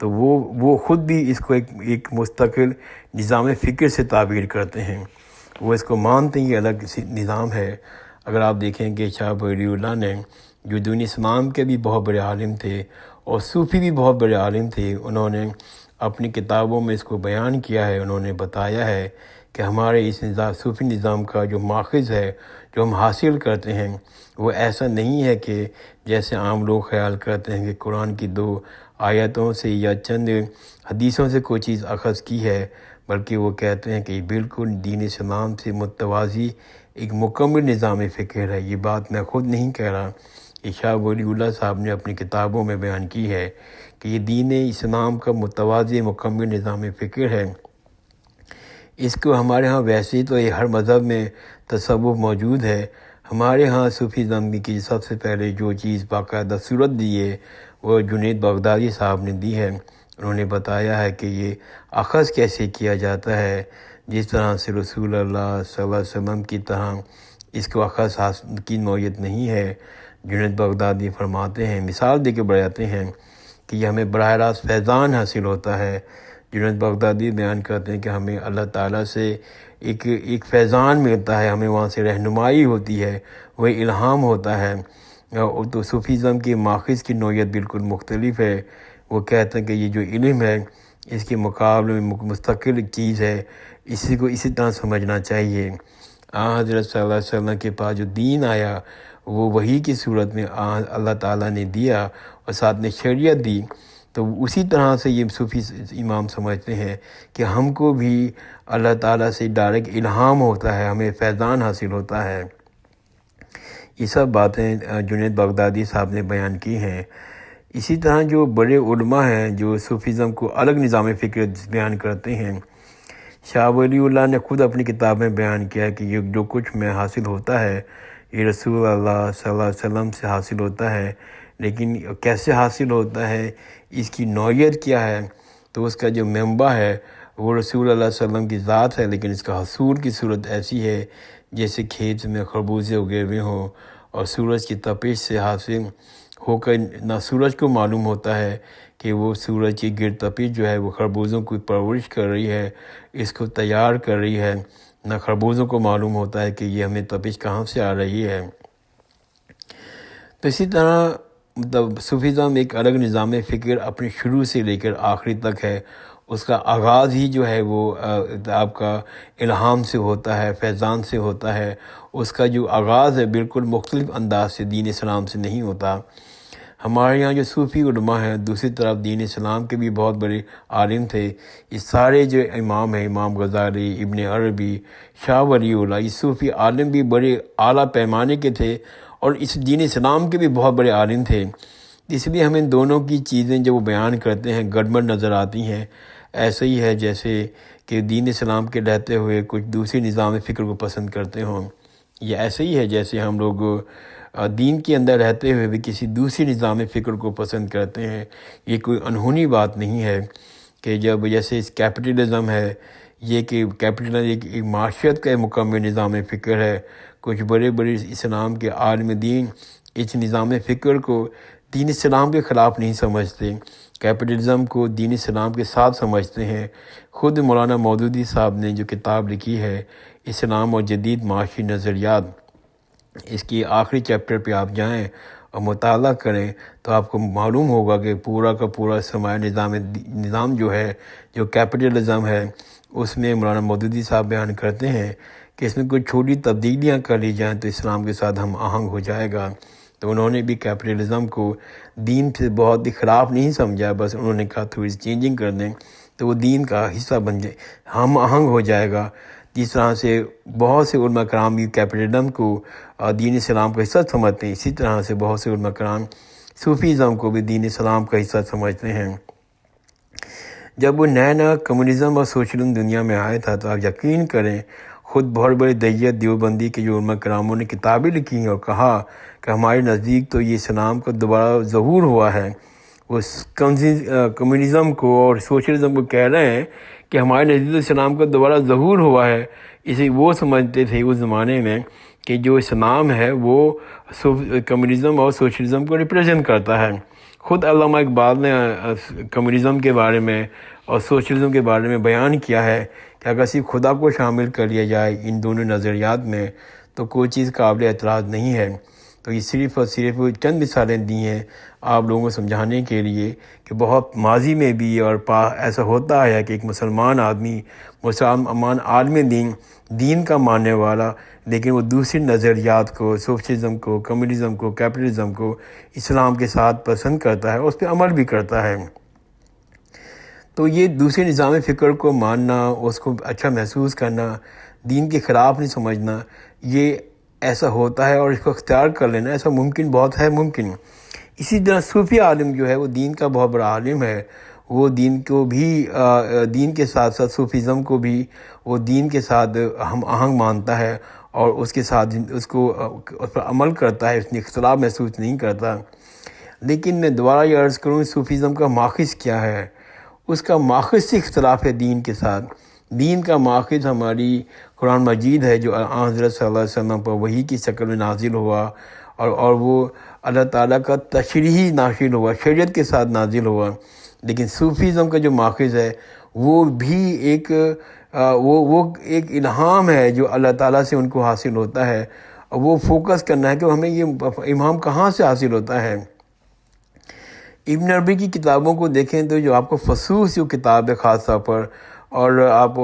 تو وہ خود بھی اس کو ایک مستقل نظام فکر سے تعبیر کرتے ہیں، وہ اس کو مانتے ہیں یہ الگ نظام ہے۔ اگر آپ دیکھیں کہ شاہ ولی اللہ نے جو دین اسلام کے بھی بہت بڑے عالم تھے اور صوفی بھی بہت بڑے عالم تھے، انہوں نے اپنی کتابوں میں اس کو بیان کیا ہے، انہوں نے بتایا ہے کہ ہمارے اس صوفی نظام کا جو ماخذ ہے، جو ہم حاصل کرتے ہیں، وہ ایسا نہیں ہے کہ جیسے عام لوگ خیال کرتے ہیں کہ قرآن کی 2 آیتوں سے یا چند حدیثوں سے کوئی چیز اخذ کی ہے، بلکہ وہ کہتے ہیں کہ یہ بالکل دین اسلام سے متوازی ایک مکمل نظام فکر ہے۔ یہ بات میں خود نہیں کہہ رہا، یہ شاہ ولی اللہ صاحب نے اپنی کتابوں میں بیان کی ہے کہ یہ دین اسلام کا متوازی مکمل نظام فکر ہے۔ اس کو ہمارے ہاں ویسے تو یہ ہر مذہب میں تصوف موجود ہے، ہمارے ہاں صوفیزم کی سب سے پہلے جو چیز باقاعدہ صورت دی ہے وہ جنید بغدادی صاحب نے دی ہے۔ انہوں نے بتایا ہے کہ یہ اخذ کیسے کیا جاتا ہے، جس طرح سے رسول اللہ صلی اللہ علیہ وسلم کی طرح اس کو اخذ حاصل کی نوعیت نہیں ہے۔ جنید بغدادی فرماتے ہیں، مثال دے کے بتاتے ہیں کہ یہ ہمیں براہ راست فیضان حاصل ہوتا ہے۔ جنید بغدادی بیان کرتے ہیں کہ ہمیں اللہ تعالیٰ سے ایک فیضان ملتا ہے، ہمیں وہاں سے رہنمائی ہوتی ہے، وہ الہام ہوتا ہے۔ تو صوفیزم کی ماخذ کی نوعیت بالکل مختلف ہے۔ وہ کہتے ہیں کہ یہ جو علم ہے اس کے مقابلے میں مستقل چیز ہے، اسی کو اسی طرح سمجھنا چاہیے۔ حضرت صلی اللہ علیہ وسلم کے پاس جو دین آیا وہ وحی کی صورت میں اللہ تعالیٰ نے دیا اور ساتھ نے شریعت دی، تو اسی طرح سے یہ صوفی امام سمجھتے ہیں کہ ہم کو بھی اللہ تعالیٰ سے ڈائریکٹ الہام ہوتا ہے، ہمیں فیضان حاصل ہوتا ہے۔ یہ سب باتیں جنید بغدادی صاحب نے بیان کی ہیں۔ اسی طرح جو بڑے علماء ہیں جو صوفیزم کو الگ نظام فکر بیان کرتے ہیں، شاہ ولی اللہ نے خود اپنی کتاب میں بیان کیا کہ یہ جو کچھ میں حاصل ہوتا ہے یہ رسول اللہ صلی اللہ علیہ وسلم سے حاصل ہوتا ہے، لیکن کیسے حاصل ہوتا ہے، اس کی نوعیت کیا ہے، تو اس کا جو منبع ہے وہ رسول اللہ صلی اللہ علیہ وسلم کی ذات ہے، لیکن اس کا حصول کی صورت ایسی ہے جیسے کھیت میں خربوزے اگے ہوئے ہوں اور سورج کی تپش سے حاصل ہو کر نہ سورج کو معلوم ہوتا ہے کہ وہ سورج کی گرد تپش جو ہے وہ خربوزوں کی پرورش کر رہی ہے، اس کو تیار کر رہی ہے، نہ خربوزوں کو معلوم ہوتا ہے کہ یہ ہمیں تپش کہاں سے آ رہی ہے۔ تو اسی طرح صوفیزم ایک الگ نظام فکر اپنے شروع سے لے کر آخری تک ہے، اس کا آغاز ہی جو ہے وہ آپ کا الہام سے ہوتا ہے، فیضان سے ہوتا ہے، اس کا جو آغاز ہے بالکل مختلف انداز سے دین اسلام سے نہیں ہوتا۔ ہمارے یہاں جو صوفی علماء ہیں، دوسری طرف دین اسلام کے بھی بہت بڑے عالم تھے، یہ سارے جو امام ہیں، امام غزالی، ابن عربی، شاہ ولی اللہ، یہ صوفی عالم بھی بڑے اعلیٰ پیمانے کے تھے اور اس دین اسلام کے بھی بہت بڑے عالم تھے۔ اس لیے ہمیں دونوں کی چیزیں جو وہ بیان کرتے ہیں گڑبڑ نظر آتی ہیں۔ ایسا ہی ہے جیسے کہ دین اسلام کے رہتے ہوئے کچھ دوسری نظام فکر کو پسند کرتے ہوں، یہ ایسا ہی ہے جیسے ہم لوگ دین کے اندر رہتے ہوئے بھی کسی دوسری نظام فکر کو پسند کرتے ہیں۔ یہ کوئی انہونی بات نہیں ہے کہ جب جیسے اس کیپٹلزم ہے، یہ کہ کیپٹلزم ایک معاشرت کا مکمل نظام فکر ہے، کچھ بڑے بڑے اسلام کے عالم دین اس نظام فکر کو دین اسلام کے خلاف نہیں سمجھتے، کیپٹلزم کو دین اسلام کے ساتھ سمجھتے ہیں۔ خود مولانا مودودی صاحب نے جو کتاب لکھی ہے اسلام اور جدید معاشی نظریات، اس کی آخری چیپٹر پہ آپ جائیں اور مطالعہ کریں تو آپ کو معلوم ہوگا کہ پورا کا پورا سرمایہ نظام جو ہے، جو کیپٹلزم ہے، اس میں مولانا مودودی صاحب بیان کرتے ہیں کہ اس میں کوئی چھوٹی تبدیلیاں کر لی جائیں تو اسلام کے ساتھ ہم آہنگ ہو جائے گا۔ تو انہوں نے بھی کیپٹلزم کو دین سے بہت ہی خلاف نہیں سمجھا، بس انہوں نے کہا تھوڑی چینجنگ کر دیں تو وہ دین کا حصہ بن جائے، ہم آہنگ ہو جائے گا۔ جس طرح سے بہت سے علماء کرام بھی کیپٹلزم کو دین اسلام کا حصہ سمجھتے ہیں، اسی طرح سے بہت سے علماء کرام صوفیزم کو بھی دین اسلام کا حصہ سمجھتے ہیں۔ جب وہ نیا کمیونزم اور سوشلزم دنیا میں آیا تھا تو آپ یقین کریں خود بہت بڑے دیت دیوبندی کے جو علماء کراموں نے کتابیں لکھی ہیں اور کہا کہ ہمارے نزدیک تو یہ اسلام کا دوبارہ ظہور ہوا ہے، وہ کمیونزم کو اور سوشلزم کو کہہ رہے ہیں کہ ہمارے نزدیک تو اسلام کا دوبارہ ظہور ہوا ہے۔ اسے وہ سمجھتے تھے اس زمانے میں کہ جو اسلام ہے وہ کمیونزم اور سوشلزم کو ریپریزنٹ کرتا ہے۔ خود علامہ اقبال نے کمیونزم کے بارے میں اور سوشلزم کے بارے میں بیان کیا ہے کہ اگر صرف خدا کو شامل کر لیا جائے ان دونوں نظریات میں تو کوئی چیز قابل اعتراض نہیں ہے۔ تو یہ صرف اور صرف چند مثالیں دی ہیں آپ لوگوں کو سمجھانے کے لیے کہ بہت ماضی میں بھی اور ایسا ہوتا ہے کہ ایک مسلمان آدمی، مسلمان عالم دین کا ماننے والا، لیکن وہ دوسری نظریات کو، سوشلزم کو، کمیونزم کو، کیپٹلزم کو اسلام کے ساتھ پسند کرتا ہے اور اس پہ عمل بھی کرتا ہے۔ تو یہ دوسرے نظام فکر کو ماننا، اس کو اچھا محسوس کرنا، دین کے خلاف نہیں سمجھنا، یہ ایسا ہوتا ہے اور اس کو اختیار کر لینا ایسا ممکن بہت ہے ممکن۔ اسی طرح صوفی عالم جو ہے وہ دین کا بہت بڑا عالم ہے، وہ دین کو بھی دین کے ساتھ ساتھ صوفیزم کو بھی وہ دین کے ساتھ ہم آہنگ مانتا ہے اور اس کے ساتھ اس پر عمل کرتا ہے، اس میں اختلاف محسوس نہیں کرتا۔ لیکن میں دوبارہ یہ عرض کروں، صوفیزم کا ماخذ کیا ہے؟ اس کا ماخذ سے اختلاف ہے دین کے ساتھ۔ دین کا ماخذ ہماری قرآن مجید ہے جو حضرت صلی اللہ علیہ وسلم پر وحی کی شکل میں نازل ہوا اور وہ اللہ تعالیٰ کا تشریحی نازل ہوا، شریعت کے ساتھ نازل ہوا۔ لیکن صوفیزم کا جو ماخذ ہے وہ بھی ایک الہام ہے جو اللہ تعالیٰ سے ان کو حاصل ہوتا ہے، اور وہ فوکس کرنا ہے کہ ہمیں یہ الہام کہاں سے حاصل ہوتا ہے۔ ابن عربی کی کتابوں کو دیکھیں تو جو آپ کو فصوص جو کتاب ہے خاص طور پر، اور آپ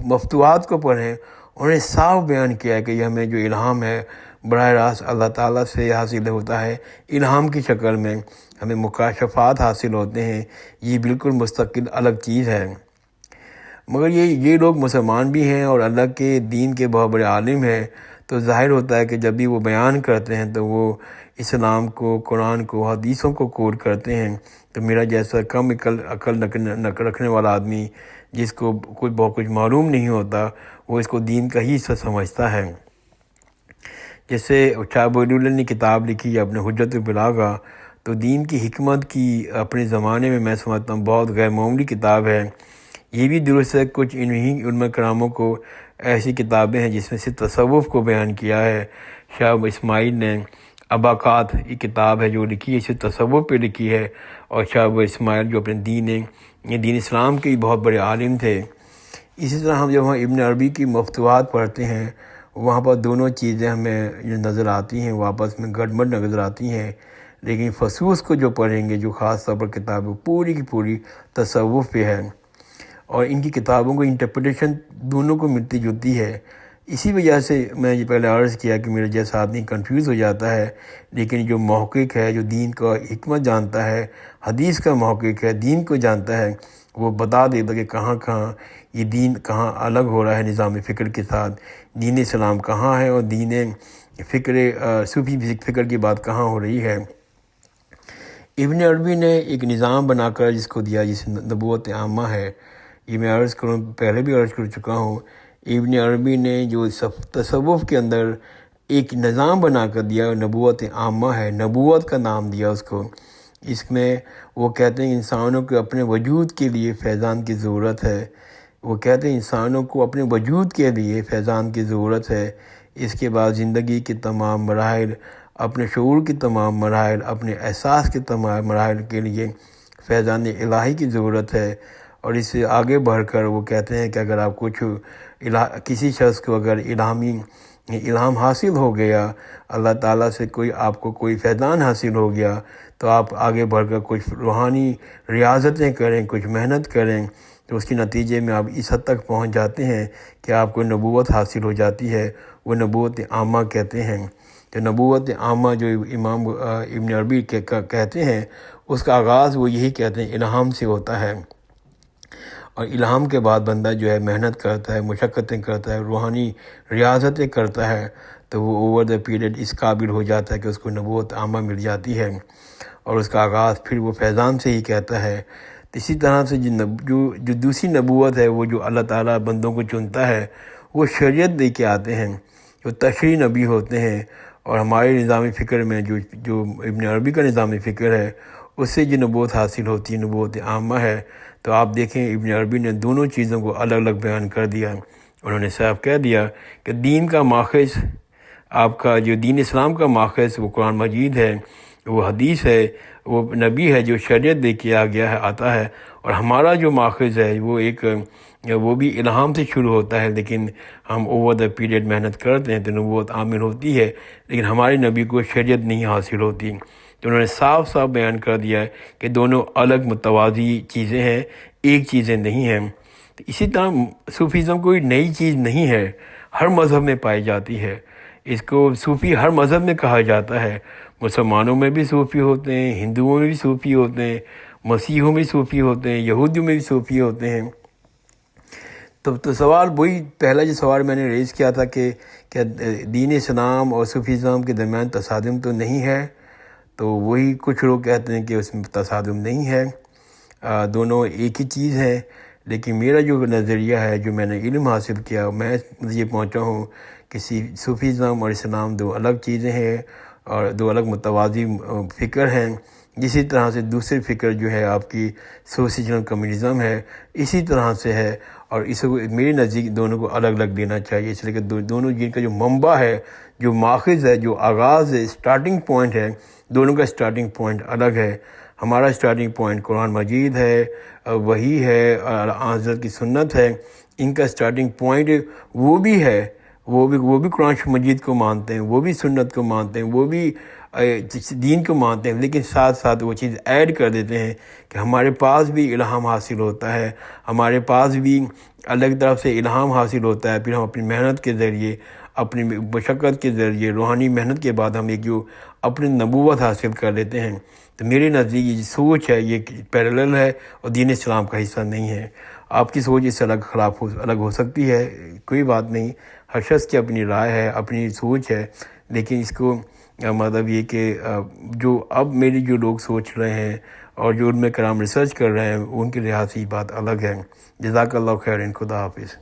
مفتوحات کو پڑھیں، انہوں نے صاف بیان کیا ہے کہ یہ ہمیں جو الہام ہے براہ راست اللہ تعالیٰ سے حاصل ہوتا ہے، الہام کی شکل میں ہمیں مکاشفات حاصل ہوتے ہیں، یہ بالکل مستقل الگ چیز ہے۔ مگر یہ لوگ مسلمان بھی ہیں اور اللہ کے دین کے بہت بڑے عالم ہیں، تو ظاہر ہوتا ہے کہ جب بھی وہ بیان کرتے ہیں تو وہ اسلام کو، قرآن کو، حدیثوں کو کوٹ کرتے ہیں۔ تو میرا جیسا کم عقل رکھنے والا آدمی جس کو بہت کچھ معلوم نہیں ہوتا، وہ اس کو دین کا ہی حصہ سمجھتا ہے۔ جیسے شاہ ولی اللہ نے کتاب لکھی ہے اپنے حجت البلاغہ، تو دین کی حکمت کی اپنے زمانے میں میں سمجھتا ہوں بہت غیر معمولی کتاب ہے۔ یہ بھی درست ہے کچھ انہی علماء کراموں کو ایسی کتابیں ہیں جس میں سے تصوف کو بیان کیا ہے۔ شاہ اسماعیل نے اباقات یہ کتاب ہے جو لکھی ہے، اسے تصوف پہ لکھی ہے، اور شاہ اسماعیل جو اپنے دین اسلام کے بہت بڑے عالم تھے۔ اسی طرح ہم جب ابن عربی کی مفتوحات پڑھتے ہیں، وہاں پر دونوں چیزیں ہمیں جو نظر آتی ہیں وہ آپس میں گڑبڑ نظر آتی ہیں، لیکن فصوص کو جو پڑھیں گے، جو خاص طور پر کتاب پوری کی پوری تصوف پہ ہے، اور ان کی کتابوں کو انٹرپریٹیشن دونوں کو ملتی جلتی ہے۔ اسی وجہ سے میں یہ پہلے عرض کیا کہ میرا جیسا آدمی کنفیوز ہو جاتا ہے، لیکن جو محقق ہے، جو دین کا حکمت جانتا ہے، حدیث کا محقق ہے، دین کو جانتا ہے، وہ بتا دیتا کہ کہاں یہ دین کہاں الگ ہو رہا ہے نظام فکر کے ساتھ، دین اسلام کہاں ہے اور دین فکر صوفی فکر کی بات کہاں ہو رہی ہے۔ ابن عربی نے ایک نظام بنا کر جس کو دیا، جسے نبوت عامہ ہے، یہ میں عرض کروں، پہلے بھی عرض کر چکا ہوں۔ ابن عربی نے جو تصوف کے اندر ایک نظام بنا کر دیا، نبوت عامہ ہے، نبوت کا نام دیا اس کو۔ اس میں وہ کہتے ہیں انسانوں کو اپنے وجود کے لیے فیضان کی ضرورت ہے، وہ کہتے ہیں انسانوں کو اپنے وجود کے لیے فیضان کی ضرورت ہے۔ اس کے بعد زندگی کے تمام مراحل، اپنے شعور کے تمام مراحل، اپنے احساس کے تمام مراحل کے لیے فیضان الہی کی ضرورت ہے۔ اور اس سے آگے بڑھ کر وہ کہتے ہیں کہ اگر آپ کسی شخص کو اگر الہام حاصل ہو گیا، اللہ تعالیٰ سے آپ کو کوئی فیضان حاصل ہو گیا، تو آپ آگے بڑھ کر کچھ روحانی ریاضتیں کریں، کچھ محنت کریں، تو اس کے نتیجے میں آپ اس حد تک پہنچ جاتے ہیں کہ آپ کو نبوت حاصل ہو جاتی ہے، وہ نبوت عامہ کہتے ہیں۔ تو نبوت عامہ جو امام ابن عربی کہتے ہیں، اس کا آغاز وہ یہی کہتے ہیں الہام سے ہوتا ہے، اور الہام کے بعد بندہ جو ہے محنت کرتا ہے، مشقتیں کرتا ہے، روحانی ریاضتیں کرتا ہے، تو وہ اوور دا پیریڈ اس قابل ہو جاتا ہے کہ اس کو نبوت عامہ مل جاتی ہے، اور اس کا آغاز پھر وہ فیضان سے ہی کہتا ہے۔ اسی طرح سے جو دوسری نبوت ہے، وہ جو اللہ تعالیٰ بندوں کو چنتا ہے، وہ شریعت دے کے آتے ہیں، جو تشریع نبی ہوتے ہیں۔ اور ہمارے نظام فکر میں جو ابن عربی کا نظام فکر ہے، اس سے جو نبوت حاصل ہوتی ہے، نبوت عامہ ہے۔ تو آپ دیکھیں ابن عربی نے دونوں چیزوں کو الگ الگ بیان کر دیا۔ انہوں نے صاف کہہ دیا کہ دین کا ماخذ، آپ کا جو دین اسلام کا ماخذ وہ قرآن مجید ہے، وہ حدیث ہے، وہ نبی ہے جو شریعت دے کے آ گیا ہے، آتا ہے، اور ہمارا جو ماخذ ہے وہ بھی الہام سے شروع ہوتا ہے، لیکن ہم اوور دا پیریڈ محنت کرتے ہیں تو نبوت عامل ہوتی ہے، لیکن ہمارے نبی کو شریعت نہیں حاصل ہوتی۔ تو انہوں نے صاف صاف بیان کر دیا ہے کہ دونوں الگ متوازی چیزیں ہیں، ایک چیزیں نہیں ہیں۔ تو اسی طرح صوفیزم کوئی نئی چیز نہیں ہے، ہر مذہب میں پائی جاتی ہے۔ اس کو صوفی ہر مذہب میں کہا جاتا ہے، مسلمانوں میں بھی صوفی ہوتے ہیں، ہندوؤں میں بھی صوفی ہوتے ہیں، مسیحوں میں بھی صوفی ہوتے ہیں، یہودیوں میں بھی صوفی ہوتے ہیں۔ تو سوال وہی پہلا جو سوال میں نے ریز کیا تھا کہ کیا دین اسلام اور صوفیزم کے درمیان تصادم تو نہیں ہے؟ تو وہی کچھ لوگ کہتے ہیں کہ اس میں تصادم نہیں ہے، دونوں ایک ہی چیز ہے۔ لیکن میرا جو نظریہ ہے، جو میں نے علم حاصل کیا، میں یہ پہنچا ہوں کہ صوفیزم اور اسلام دو الگ چیزیں ہیں اور دو الگ متوازی فکر ہیں۔ اسی طرح سے دوسری فکر جو ہے آپ کی سوشل کمیونزم ہے، اسی طرح سے ہے، اور اس کو میرے نزدیک دونوں کو الگ الگ دینا چاہیے، اس لیے کہ دونوں جن کا جو منبع ہے، جو ماخذ ہے، جو آغاز ہے، اسٹارٹنگ پوائنٹ ہے، دونوں کا اسٹارٹنگ پوائنٹ الگ ہے۔ ہمارا اسٹارٹنگ پوائنٹ قرآن مجید ہے، وحی ہے، حضرت کی سنت ہے۔ ان کا اسٹارٹنگ پوائنٹ وہ بھی ہے، وہ بھی قرآن مجید کو مانتے ہیں، وہ بھی سنت کو مانتے ہیں، وہ بھی دین کو مانتے ہیں، لیکن ساتھ ساتھ وہ چیز ایڈ کر دیتے ہیں کہ ہمارے پاس بھی الہام حاصل ہوتا ہے، ہمارے پاس بھی الگ طرف سے الہام حاصل ہوتا ہے، پھر ہم اپنی محنت کے ذریعے، اپنی مشقت کے ذریعے، روحانی محنت کے بعد ہم ایک جو اپنی نبوت حاصل کر لیتے ہیں۔ تو میرے نزدیک یہ سوچ ہے، یہ پیرالل ہے اور دین اسلام کا حصہ نہیں ہے۔ آپ کی سوچ اس سے الگ ہو سکتی ہے، کوئی بات نہیں، ہر شخص کی اپنی رائے ہے، اپنی سوچ ہے، لیکن اس کو مطلب یہ کہ جو اب میری جو لوگ سوچ رہے ہیں اور جو علماء کرام ریسرچ کر رہے ہیں، ان کے لحاظ سے یہ بات الگ ہے۔ جزاک اللہ خیر، خدا حافظ۔